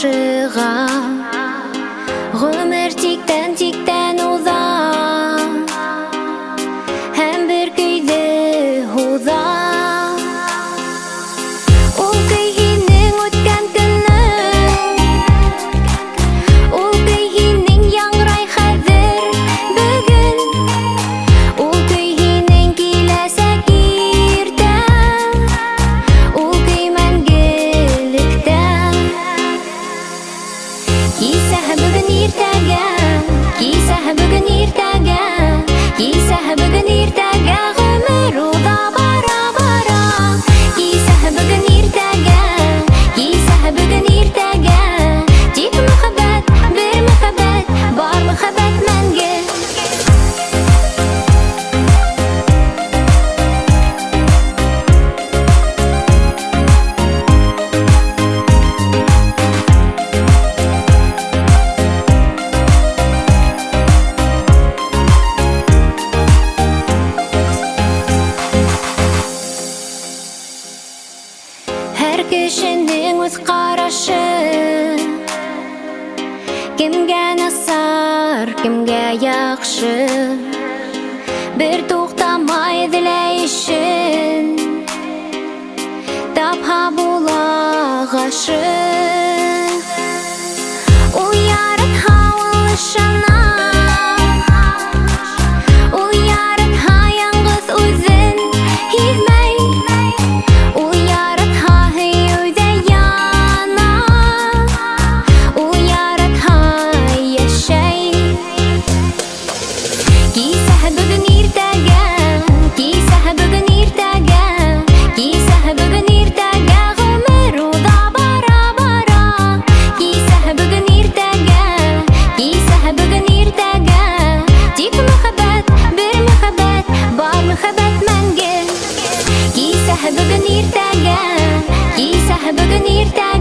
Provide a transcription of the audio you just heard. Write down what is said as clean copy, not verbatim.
каршыга. Гомер тиктен уза, һәм бер көйдө уза. Ул көй һинең үткән көнең, ул көй һинең яңрай хәзер, бүген. Ул көй һинең киләсәк иртә, ул көй мәңгелектә. Кисәһе бүген иртәгә, кисәһе бүген иртәгә, кисәһе бүген иртәгә, гомер уза бара. Кисәһе бүген иртәгә, кисәһе бүген иртәгә, тик мөхәббәт, бер мөхәббәт, бар мөхәббәт мәңге. Һәр кешенең үз карашы, кемгә насар, кемгә яхшы. Бер туктамай эзләешен, тапһа була гашык. Ул яратһа, ул ышана, ул яратһа, яңгыз үзен һизмәй. Ул яратһа, һөюдә яна, ул яратһа, яшәй. Кисәһе бүген иртәгә, кисәһе бүген иртәгә, кисәһе бүген иртәгә, гомер уза бара. Кисәһе бүген иртәгә, кисәһе бүген иртәгә, тик мөхәббәт, бер мөхәббәт, бар мөхәббәт мәңге. Кисәһе бүген иртәгә, кисәһе бүген иртәгә.